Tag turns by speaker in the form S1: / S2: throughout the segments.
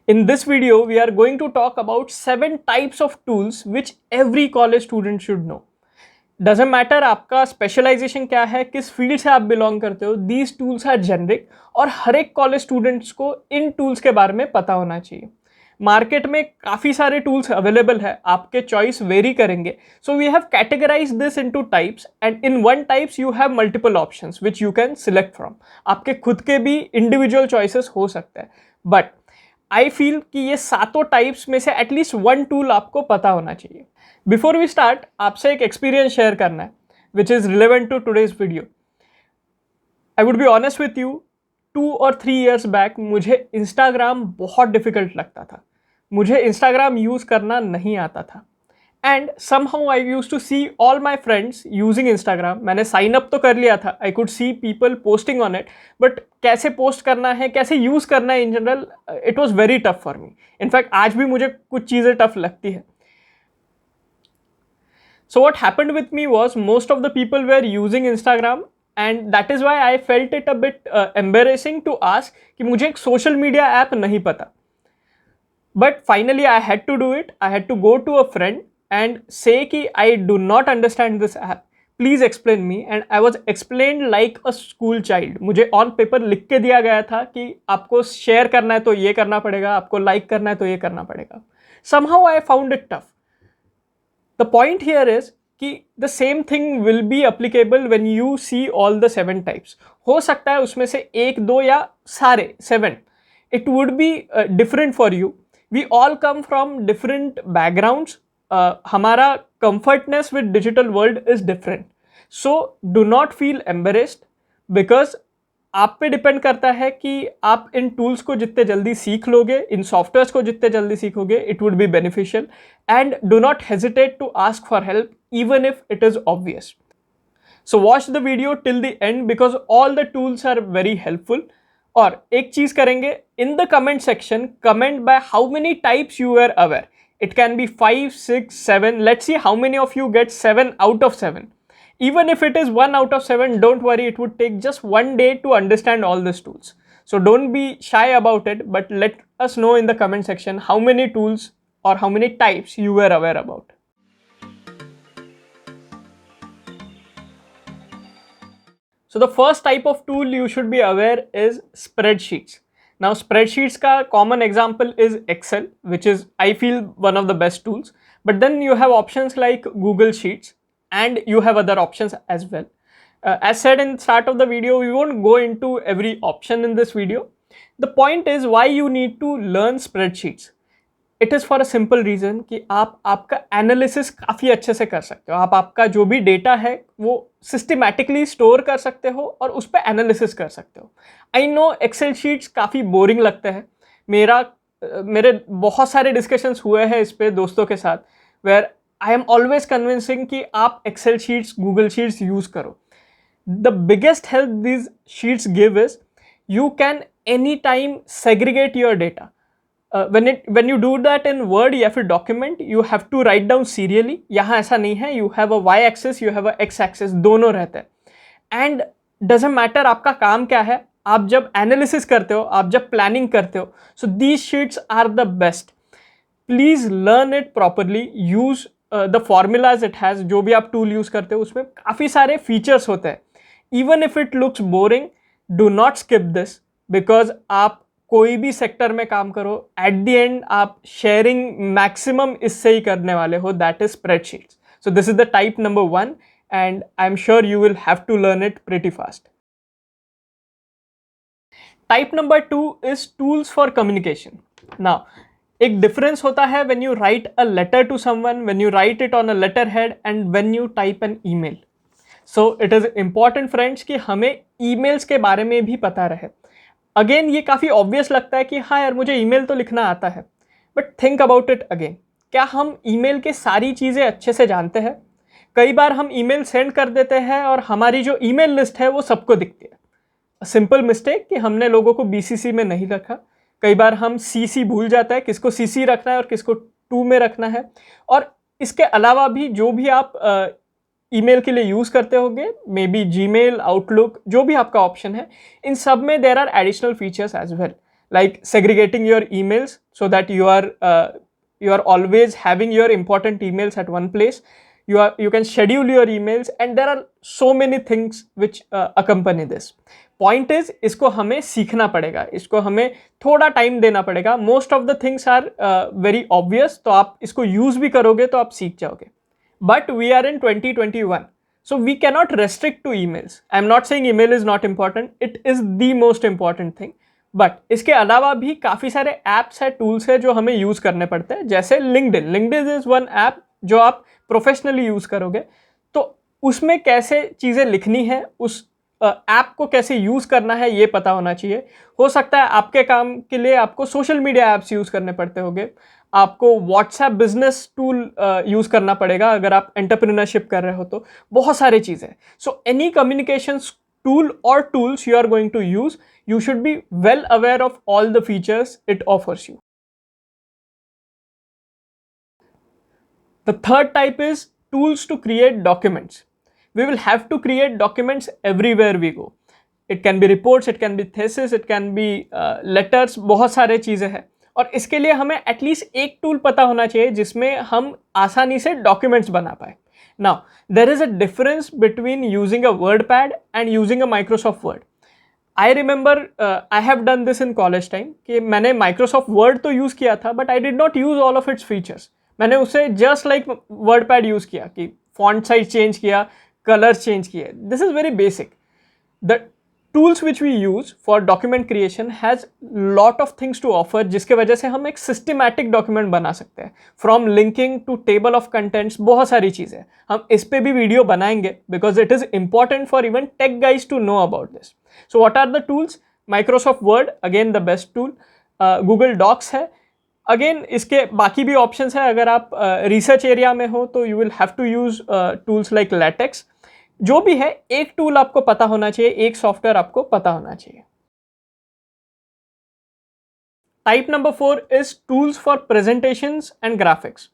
S1: In this video, we are going to talk about 7 types of tools which every college student should know. Doesn't matter आपका specialisation क्या है, किस field से आप belong करते हो, दीज टूल्स आर जेनरिक और हर एक कॉलेज स्टूडेंट्स को इन टूल्स के बारे में पता होना चाहिए. मार्केट में काफ़ी सारे टूल्स अवेलेबल है, आपके चॉइस वेरी करेंगे. So we have categorise this into types and in one types you have multiple options which you can select from. आपके खुद के भी इंडिविजुअल चॉइसेस हो सकते हैं, बट आई फील कि ये सातों टाइप्स में से एटलीस्ट वन टूल आपको पता होना चाहिए. बिफोर वी स्टार्ट, आपसे एक एक्सपीरियंस शेयर करना है which is relevant to today's video. I would be honest with you, 2 और 3 ईयर्स बैक मुझे इंस्टाग्राम बहुत डिफिकल्ट लगता था. मुझे इंस्टाग्राम यूज़ करना नहीं आता था and somehow I use to see all my friends using Instagram. मैंने साइन अप तो कर लिया था, I could see people posting on it, but कैसे पोस्ट करना है, कैसे यूज़ करना है in general, it was very tough for me. In fact आज भी मुझे कुछ चीज़ें टफ लगती है. So what happened with me was most of the people were using Instagram and that is why I felt it a bit embarrassing to ask कि मुझे एक social media app नहीं पता. But finally I had to do it. I had to go to a friend and say कि I do not understand this app. Please explain me and I was explained like a school child. मुझे on paper लिख के दिया गया था कि आपको share करना है तो ये करना पड़ेगा, आपको like करना है तो ये करना पड़ेगा. Somehow I found it tough. The point here is कि the same thing will be applicable when you see all the 7 types. हो सकता है उसमें से 1, 2 या सारे 7. It would be different for you. We all come from different backgrounds. हमारा comfortness with digital world is different. So do not feel embarrassed because आप पे डिपेंड करता है कि आप इन टूल्स को जितने जल्दी सीख लोगे, इन सॉफ्टवेयर्स को जितने जल्दी सीखोगे, it would be beneficial. And do not hesitate to ask for help even if it is obvious. So watch the video till the end because all the tools are very helpful. और एक चीज़ करेंगे, in the comment section comment by how many types you are aware. It can be 5, 6, 7. Let's see how many of you get 7 out of 7. Even if it is 1 out of 7, don't worry, it would take just 1 day to understand all these tools. So don't be shy about it, but let us know in the comment section how many tools or how many types you were aware about. So the first type of tool you should be aware is spreadsheets. Now spreadsheets ka common example is Excel, which is I feel one of the best tools. But then you have options like Google Sheets. And you have other options as well. As said in the start of the video, we won't go into every option in this video. The point is why you need to learn spreadsheets. It is for a simple reason कि आप आपका analysis काफ़ी अच्छे से कर सकते हो. आप आपका जो भी डेटा है वो सिस्टमैटिकली स्टोर कर सकते हो और उस पर एनालिसिस कर सकते हो. आई नो एक्सेल शीट्स काफ़ी बोरिंग लगते हैं. मेरे बहुत सारे डिस्कशंस हुए हैं इस पर दोस्तों के साथ, where I am always convincing कि आप Excel sheets, Google sheets use करो. The biggest help these sheets give is you can any time segregate your data. when you do that in word या फिर document, you have to write down serially. यहाँ ऐसा नहीं है, you have a y axis, you have a x axis, दोनों रहते हैं. And doesn't matter आपका काम क्या है, आप जब एनालिसिस करते हो, आप जब प्लानिंग करते हो, so these sheets are the best. Please learn it properly. Use the formulas it has. जो भी आप टूल यूज़ करते हो उसमें काफ़ी सारे फीचर्स होते हैं. Even if it looks boring, do not skip this because आप कोई भी सेक्टर में काम करो, एट द एंड आप शेयरिंग मैक्सिमम इससे ही करने वाले हो, that is spreadsheets. So this is the type number 1 and I am sure you will have to learn it pretty fast. Type number 2 is tools for communication. Now एक difference होता है when you write a letter to someone, when you write it on a letterhead and when you type an email. So it is important friends कि हमें emails के बारे में भी पता रहे. Again ये काफ़ी obvious लगता है कि हाँ यार मुझे email तो लिखना आता है, but think about it again. क्या हम email के सारी चीज़ें अच्छे से जानते हैं? कई बार हम email send कर देते हैं और हमारी जो email list है वो सबको दिखती है. A simple mistake कि हमने लोगों को BCC में नहीं रखा. कई बार हम CC भूल जाता है, किसको CC रखना है और किसको 2 में रखना है. और इसके अलावा भी जो भी आप ईमेल के लिए यूज़ करते होंगे, मे बी जीमेल, आउटलुक, जो भी आपका ऑप्शन है, इन सब में there are additional features as well. like segregating your emails so that you are always having your important emails at one place. You can schedule your emails, and there are so many things which accompany this. Point is, इसको हमें सीखना पड़ेगा, इसको हमें थोड़ा time देना पड़ेगा. Most of the things are very obvious, तो आप इसको यूज भी करोगे तो आप सीख जाओगे. But we are in 2021, so we cannot restrict to emails. I'm not saying email is not important, it is the most important thing. But इसके अलावा भी काफ़ी सारे ऐप्स है, टूल्स है जो हमें यूज़ करने पड़ते हैं. जैसे लिंक्डइन इज़ वन ऐप जो आप प्रोफेशनली यूज़ करोगे, तो उसमें कैसे चीज़ें लिखनी है, उस ऐप को कैसे यूज़ करना है, ये पता होना चाहिए. हो सकता है आपके काम के लिए आपको सोशल मीडिया ऐप्स यूज़ करने पड़ते होंगे, आपको व्हाट्सएप बिजनेस टूल यूज़ करना पड़ेगा अगर आप एंटरप्रेन्योरशिप कर रहे हो तो. बहुत सारी चीज़ें. सो एनी कम्युनिकेशन टूल और tools you are going to use, you should be well aware of all the features it offers you. The third type is tools to create documents. We will have to create documents everywhere we go. It can be reports, it can be thesis, it can be letters, बहुत सारे चीज़ें हैं. और इसके लिए हमें at least एक tool पता होना चाहिए जिसमें हम आसानी से डॉक्यूमेंट्स बना पाए. Now, there is a difference between using a WordPad and using a Microsoft Word. I remember I have done this in college time कि मैंने Microsoft Word तो यूज़ किया था, but I did not use all of its features. मैंने उसे just like WordPad use किया कि font size change किया, colors चेंज किए. This is very basic. The tools which we use for document creation has lot of things to offer, जिसके वजह से हम एक systematic document बना सकते हैं. From linking to table of contents, बहुत सारी चीज़ें. हम इस पे भी वीडियो बनाएंगे because it is important for even tech guys to know about this. So what are the tools? Microsoft Word, again the best tool. Google Docs है. Again इसके बाकी भी options है. अगर आप research area में हो तो you will have to use tools like LaTeX. जो भी है, एक टूल आपको पता होना चाहिए, एक सॉफ्टवेयर आपको पता होना चाहिए. Type number 4 is tools for presentations and graphics.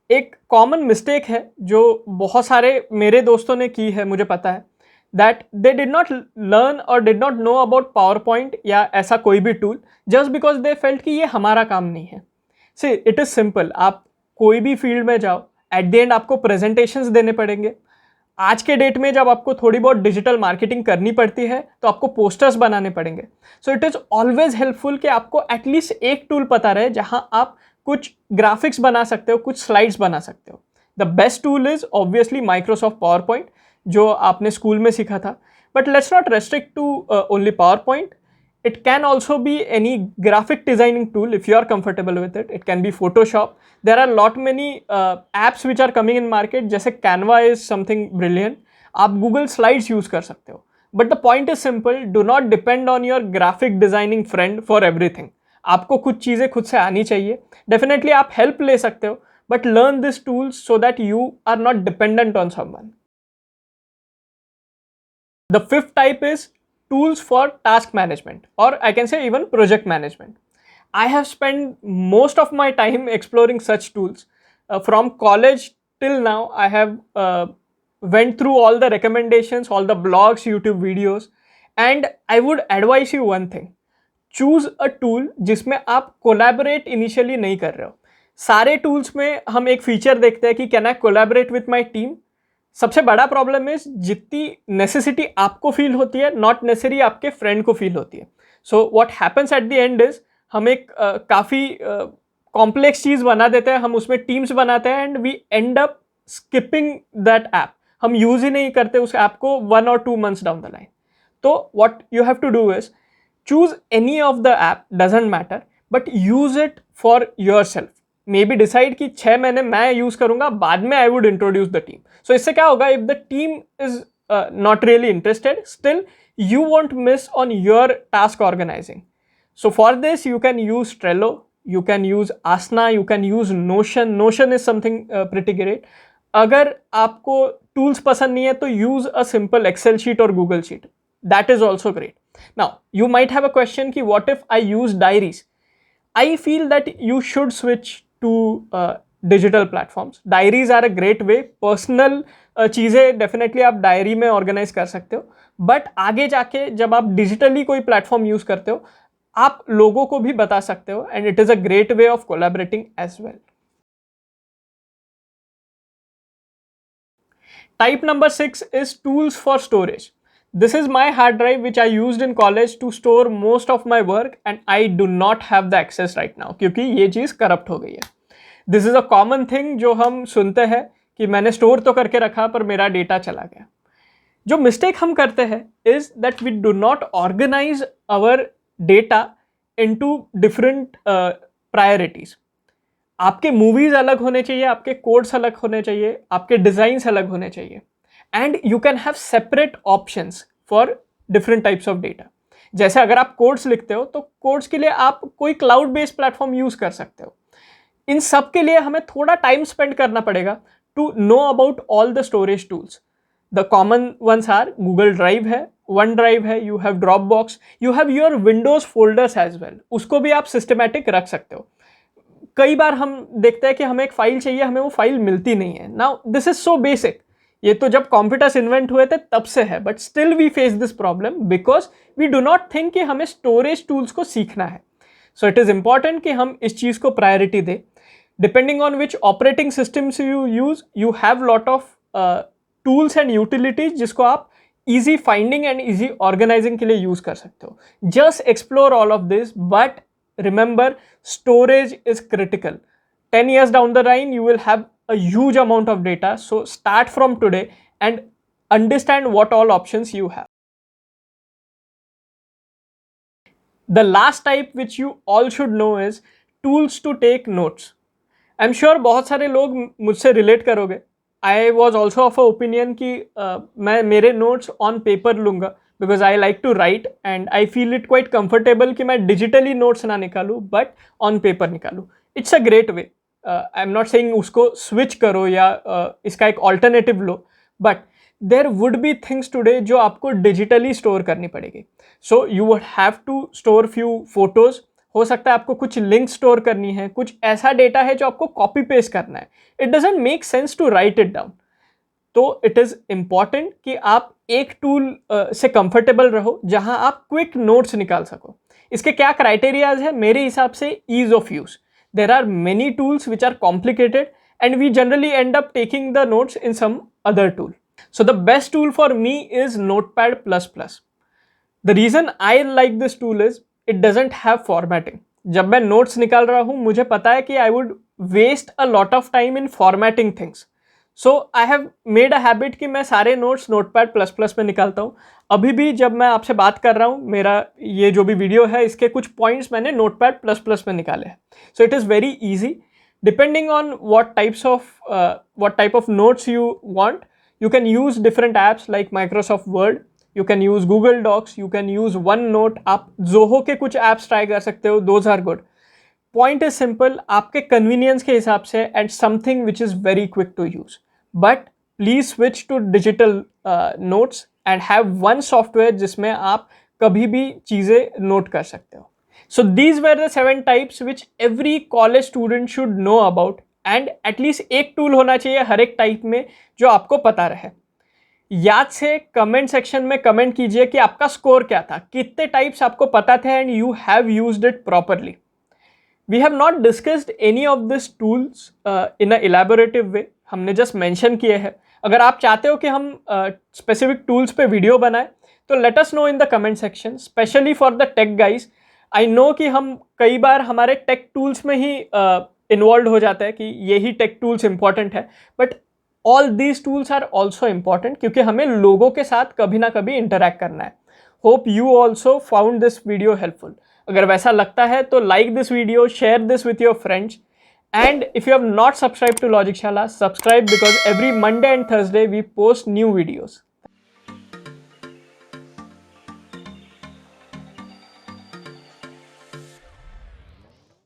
S1: एक कॉमन मिस्टेक है जो बहुत सारे मेरे दोस्तों ने की है, मुझे पता है, that they did not learn और did not know about PowerPoint या ऐसा कोई भी tool just because they felt कि ये हमारा काम नहीं है. See it is simple. आप कोई भी फील्ड में जाओ, एट द एंड आपको प्रेजेंटेशंस देने पड़ेंगे. आज के डेट में जब आपको थोड़ी बहुत डिजिटल मार्केटिंग करनी पड़ती है तो आपको पोस्टर्स बनाने पड़ेंगे. So it is always helpful कि आपको एटलीस्ट एक टूल पता रहे जहां आप कुछ ग्राफिक्स बना सकते हो, कुछ स्लाइड्स बना सकते हो. The best tool is obviously Microsoft PowerPoint जो आपने स्कूल में सीखा था. But let's not restrict to only PowerPoint. It can also be any graphic designing tool if you are comfortable with it. It can be Photoshop. There are lot many apps which are coming in market. जैसे Canva is something brilliant. आप Google Slides use कर सकते हो. But the point is simple. Do not depend on your graphic designing friend for everything. आपको कुछ चीज़ें खुद से आनी चाहिए. Definitely आप help ले सकते हो. But learn these tools so that you are not dependent on someone. The fifth type is tools for task management, or I can say even project management. I have spent most of my time exploring such tools. From college till now, I have went through all the recommendations, all the blogs, YouTube videos, and I would advise you one thing. Choose a tool जिसमें आप collaborate initially नहीं कर रहे हो. सारे tools में हम एक feature देखते हैं कि can I collaborate with my team? सबसे बड़ा प्रॉब्लम है जितनी नेसेसिटी आपको फील होती है, नॉट नेसेसरी आपके फ्रेंड को फील होती है. So what happens at the and is हम एक काफ़ी कॉम्प्लेक्स चीज़ बना देते हैं, हम उसमें टीम्स बनाते हैं and we end up skipping that app. हम यूज़ ही नहीं करते उस ऐप को 1 or 2 months down the line. तो what you have to do is choose any of the app, doesn't matter, but use it for yourself. Maybe decide कि 6 महीने मैं यूज़ करूँगा, बाद में I would introduce the team. So इससे क्या होगा, if the team is not really interested, still you won't miss on your task organizing. So for this you can use Trello, you can use Asana, you can use Notion. Notion is something pretty great. अगर आपको tools पसंद नहीं है तो use a simple Excel sheet or Google sheet. That is also great. Now you might have a question कि what if I use diaries? I feel that you should switch to digital platforms. Diaries are a great way. Personal चीज़ें definitely आप diary में organise कर सकते हो, but आगे जाके जब आप डिजिटली कोई प्लेटफॉर्म यूज़ करते हो, आप लोगों को भी बता सकते हो and it is a great way of collaborating as well. Type number 6 is tools for storage. This is my hard drive which I used in college to store most of my work and I do not have the access right now क्योंकि ये चीज़ corrupt हो गई है. This is a common thing जो हम सुनते हैं कि मैंने स्टोर तो करके रखा पर मेरा डेटा चला गया. जो मिस्टेक हम करते हैं is that we do not organize our data into different priorities. आपके मूवीज अलग होने चाहिए, आपके कोड्स अलग होने चाहिए, आपके डिजाइन्स अलग होने चाहिए and you can have separate options for different types of data. जैसे अगर आप कोड्स लिखते हो तो कोड्स के लिए आप कोई क्लाउड बेस्ड प्लेटफॉर्म यूज कर सकते हो. इन सब के लिए हमें थोड़ा टाइम स्पेंड करना पड़ेगा to know about all the storage tools. The common ones are Google Drive है, वन ड्राइव है, you have Dropbox, you have your Windows folders as well. उसको भी आप सिस्टमैटिक रख सकते हो. कई बार हम देखते हैं कि हमें एक फाइल चाहिए, हमें वो फाइल मिलती नहीं है. Now this is so basic. ये तो जब कंप्यूटर्स इन्वेंट हुए थे तब से है, but still we face this problem because we do not think कि हमें स्टोरेज टूल्स को सीखना है. सो इट इज इंपॉर्टेंट कि हम इस चीज़ को प्रायोरिटी दें. Depending on which operating systems you use, you have lot of tools and utilities जिसको आप easy finding and easy organising के लिए यूज कर सकते हो. Just explore all of this, but remember, storage is critical. 10 years down the line you will have a huge amount of data, so start from today and understand what all options you have. The last type which you all should know is tools to take notes. I'm sure बहुत सारे लोग मुझसे relate करोगे. I was also of a opinion कि मैं मेरे notes on paper लूँगा because I like to write and I feel it quite comfortable कि मैं digitally notes ना निकालूँ but on paper निकालूँ. It's a great way. I'm not saying उसको switch करो या इसका एक alternative low, but there would be things today जो आपको digitally store करनी पड़ेगी. So you would have to store few photos. हो सकता है आपको कुछ लिंक स्टोर करनी है, कुछ ऐसा डेटा है जो आपको कॉपी पेस्ट करना है. It doesn't make sense to write it down. तो इट इज़ इम्पॉर्टेंट कि आप एक टूल से कंफर्टेबल रहो जहां आप क्विक नोट्स निकाल सको. इसके क्या क्राइटेरियाज है? मेरे हिसाब से ease of use. There are many tools which are complicated and we generally end up taking the notes in some other tool. So the best tool for me is Notepad++. The reason I like this tool is it doesn't have formatting. जब मैं notes निकाल रहा हूँ मुझे पता है कि I would waste a lot of time in formatting things. So I have made a habit कि मैं सारे नोट्स Notepad++ में निकालता हूँ. अभी भी जब मैं आपसे बात कर रहा हूँ, मेरा ये जो भी वीडियो है इसके कुछ पॉइंट्स मैंने Notepad++ में निकाले हैं. So it is very easy. Depending on what type of notes you want, you can use different apps like Microsoft Word, you can use Google Docs, you can use OneNote. आप Zoho के कुछ apps try कर सकते हो, those are good. Point is simple, आपके convenience के हिसाब से and something which is very quick to use. But please switch to digital notes and have one software जिसमें आप कभी भी चीज़ें नोट कर सकते हो. So these were the 7 types which every college student should know about and at least एक tool होना चाहिए हर एक टाइप में जो आपको पता रहे. याद से कमेंट सेक्शन में कमेंट कीजिए कि आपका स्कोर क्या था, कितने टाइप्स आपको पता थे and you have used it properly. We have not discussed any of these tools in a elaborative way. हमने just mention किए हैं. अगर आप चाहते हो कि हम specific tools पे वीडियो बनाए तो let us know in the comment section, especially for the tech guys. I know कि हम कई बार हमारे tech tools में ही involved हो जाता है कि यही tech tools important है, but all these tools are also important क्योंकि हमें लोगों के साथ कभी ना कभी interact करना है. Hope you also found this video helpful. अगर वैसा लगता है तो like this video, share this with your friends, and if you have not subscribed to Logic Shala, subscribe because every Monday and Thursday we post new videos.